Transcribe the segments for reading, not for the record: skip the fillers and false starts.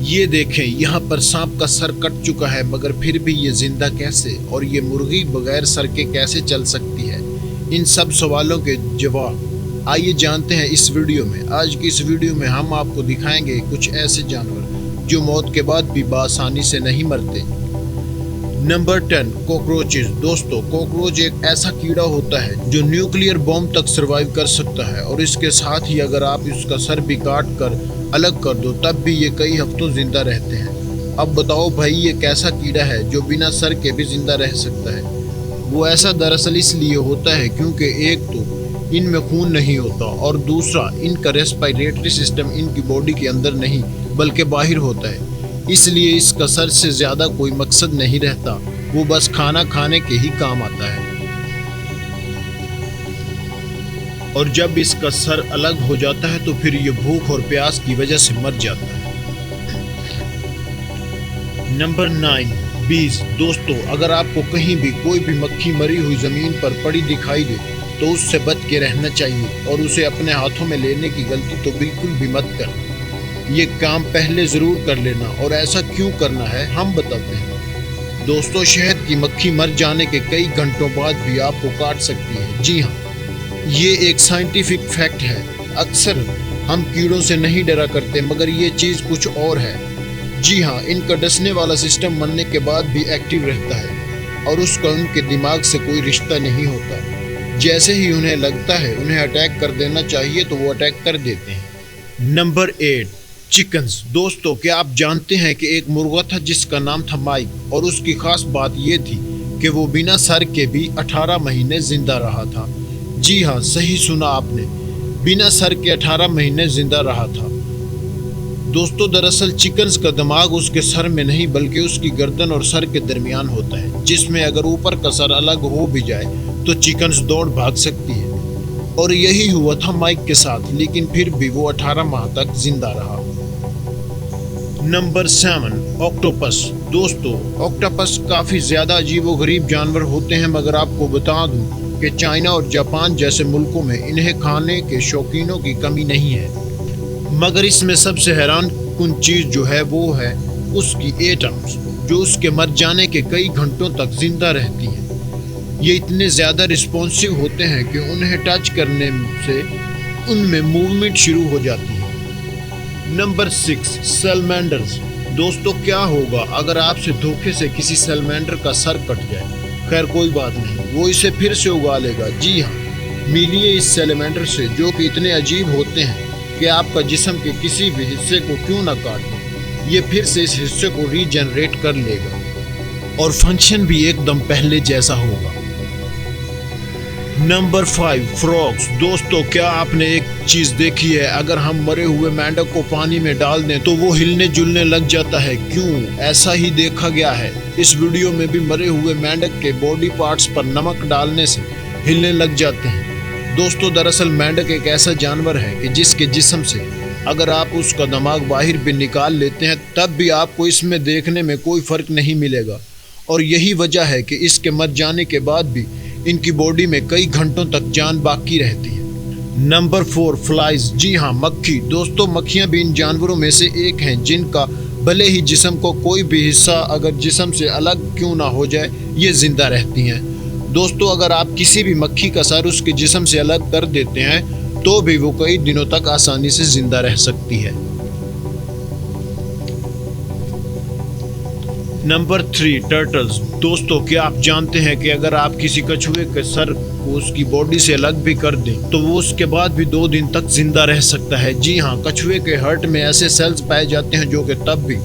ये देखें, यहाँ पर सांप का सर कट चुका है, मगर फिर भी ये जिंदा कैसे, और ये मुर्गी बगैर सर के कैसे चल सकती है? इन सब सवालों के जवाब आइए जानते हैं इस वीडियो में। आज की इस वीडियो में हम आपको दिखाएंगे कुछ ऐसे जानवर जो मौत के बाद भी बआसानी से नहीं मरते। Number 10, cockroaches. दोस्तों, कॉकरोच एक ऐसा कीड़ा होता है जो न्यूक्लियर बॉम्ब तक सरवाइव कर सकता है, और इसके साथ ही अगर आप इसका सर भी काट कर अलग कर दो तब भी ये कई हफ्तों जिंदा रहते हैं। अब बताओ भाई, ये कैसा कीड़ा है जो बिना सर के भी जिंदा रह सकता है? वो ऐसा दरअसल इसलिए होता है क्योंकि एक तो इनमें खून नहीं होता, और दूसरा इनका रेस्पिरेटरी सिस्टम इनकी बॉडी के अंदर नहीं बल्कि बाहर होता है। इसलिए इसका सर से ज़्यादा कोई मकसद नहीं रहता, वो बस खाना खाने के ही काम आता है। और जब इसका सर अलग हो जाता है तो फिर ये भूख और प्यास की वजह से मर जाता है। नंबर 9, बीज। दोस्तों, अगर आपको कहीं भी कोई भी मक्खी मरी हुई ज़मीन पर पड़ी दिखाई दे तो उससे बच के रहना चाहिए, और उसे अपने हाथों में लेने की गलती तो बिल्कुल भी मत करना। ये काम पहले ज़रूर कर लेना, और ऐसा क्यों करना है हम बताते हैं। दोस्तों, शहद की मक्खी मर जाने के कई घंटों बाद भी आपको काट सकती है। जी हाँ, ये एक साइंटिफिक फैक्ट है। अक्सर हम कीड़ों से नहीं डरा करते, मगर ये चीज़ कुछ और है। जी हाँ, इनका डसने वाला सिस्टम मरने के बाद भी एक्टिव रहता है, और उसका उनके दिमाग से कोई रिश्ता नहीं होता। जैसे ही उन्हें लगता है उन्हें अटैक कर देना चाहिए तो वो अटैक कर देते हैं। Number 8, chickens. दोस्तों, क्या आप जानते हैं कि एक मुर्गा था जिसका नाम था माइक, और उसकी खास बात ये थी कि वो बिना सर के भी 18 महीने जिंदा रहा था। जी हाँ, सही सुना आपने, बिना सर के 18 महीने जिंदा रहा था। दोस्तों, दरअसल चिकन्स का दिमाग उसके सर में नहीं बल्कि उसकी गर्दन और सर के दरमियान होता है, जिसमें अगर ऊपर का सर अलग हो भी जाए तो चिकन्स दौड़ भाग सकती है। और यही हुआ था माइक के साथ, लेकिन फिर भी वो 18 माह तक जिंदा रहा। Number 7, octopus. दोस्तों, ऑक्टोपस काफ़ी ज़्यादा अजीबोगरीब जानवर होते हैं, मगर आपको बता दूं कि चाइना और जापान जैसे मुल्कों में इन्हें खाने के शौकीनों की कमी नहीं है। मगर इसमें सबसे हैरान कुन चीज़ जो है वो है उसकी एटम्स, जो उसके मर जाने के कई घंटों तक जिंदा रहती हैं। ये इतने ज़्यादा रिस्पॉन्सिव होते हैं कि उन्हें टच करने से उनमें मूवमेंट शुरू हो जाती है। Number 6, salamanders. दोस्तों, क्या होगा अगर आपसे धोखे से किसी सैलमेंडर का सर कट जाए? खैर कोई बात नहीं, वो इसे फिर से उगा लेगा। जी हाँ, मिलिए इस सैलमेंडर से जो कि इतने अजीब होते हैं कि आपका जिस्म के किसी भी हिस्से को क्यों ना काट दे, ये फिर से इस हिस्से को रीजनरेट कर लेगा, और फंक्शन भी एकदम पहले जैसा होगा। Number 5, frogs. दोस्तों, क्या आपने एक चीज़ देखी है, अगर हम मरे हुए मेंढक को पानी में डाल दें तो वो हिलने जुलने लग जाता है? क्यों? ऐसा ही देखा गया है। इस वीडियो में भी मरे हुए मेंढक के बॉडी पार्ट्स पर नमक डालने से हिलने लग जाते हैं। दोस्तों, दरअसल मेंढक एक ऐसा जानवर है कि जिसके जिस्म से अगर आप उसका दिमाग बाहर भी निकाल लेते हैं तब भी आपको इसमें देखने में कोई फ़र्क नहीं मिलेगा, और यही वजह है कि इसके मर जाने के बाद भी इनकी बॉडी में कई घंटों तक जान बाकी रहती है। Number 4, flies. जी हाँ, मक्खी। दोस्तों, मक्खियाँ भी इन जानवरों में से एक हैं जिनका भले ही जिस्म को कोई भी हिस्सा अगर जिस्म से अलग क्यों ना हो जाए, ये जिंदा रहती हैं। दोस्तों, अगर आप किसी भी मक्खी का सर उसके जिस्म से अलग कर देते हैं तो भी वो कई दिनों तक आसानी से जिंदा रह सकती है। Number 3, turtles. दोस्तों, क्या आप जानते हैं कि अगर आप किसी कछुए के सर को उसकी बॉडी से अलग भी कर दें तो वो उसके बाद भी 2 दिन तक जिंदा रह सकता है? जी हाँ, कछुए के हार्ट में ऐसे सेल्स पाए जाते हैं जो कि तब भी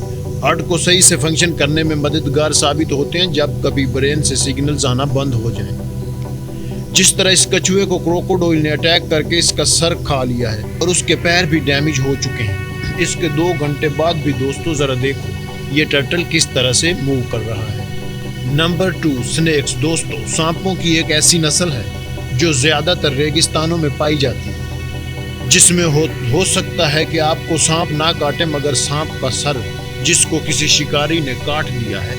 हार्ट को सही से फंक्शन करने में मददगार साबित होते हैं जब कभी ब्रेन से सिग्नल्स आना बंद हो जाएं। जिस तरह इस कछुए को क्रोकोडाइल ने अटैक करके इसका सर खा लिया है और उसके पैर भी डैमेज हो चुके हैं। इसके 2 घंटे बाद भी दोस्तों ज़रा देखो ये टर्टल किस तरह से मूव कर रहा है। Number 2, snakes. दोस्तों, सांपों की एक ऐसी नस्ल है जो ज़्यादातर रेगिस्तानों में पाई जाती है, जिसमें हो सकता है कि आपको सांप ना काटे, मगर सांप का सर जिसको किसी शिकारी ने काट दिया है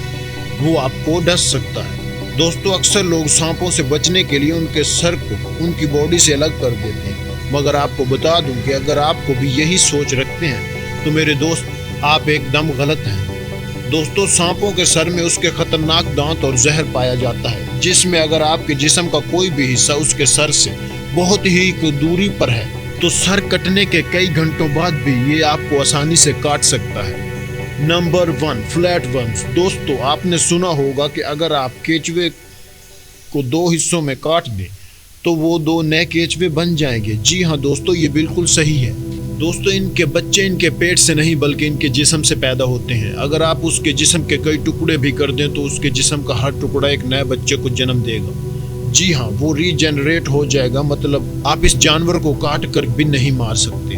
वो आपको डस सकता है। दोस्तों, अक्सर लोग सांपों से बचने के लिए उनके सर को उनकी बॉडी से अलग कर देते हैं, मगर आपको बता दूं कि अगर आपको भी यही सोच रखते हैं तो मेरे दोस्त आप एकदम गलत हैं। दोस्तों, सांपों के सर में उसके खतरनाक दांत और जहर पाया जाता है, जिसमें अगर आपके जिस्म का कोई भी हिस्सा उसके सर से बहुत ही दूरी पर है तो सर कटने के कई घंटों बाद भी ये आपको आसानी से काट सकता है। Number 1, flat worms. दोस्तों, आपने सुना होगा कि अगर आप केचुए को 2 हिस्सों में काट दें तो वो 2 नए केचुए बन जाएंगे। जी हाँ दोस्तों, ये बिल्कुल सही है। दोस्तों, इनके बच्चे इनके पेट से नहीं बल्कि इनके जिस्म से पैदा होते हैं। अगर आप उसके जिस्म के कई टुकड़े भी कर दें तो उसके जिस्म का हर टुकड़ा एक नए बच्चे को जन्म देगा। जी हाँ, वो रीजनरेट हो जाएगा, मतलब आप इस जानवर को काट कर भी नहीं मार सकते।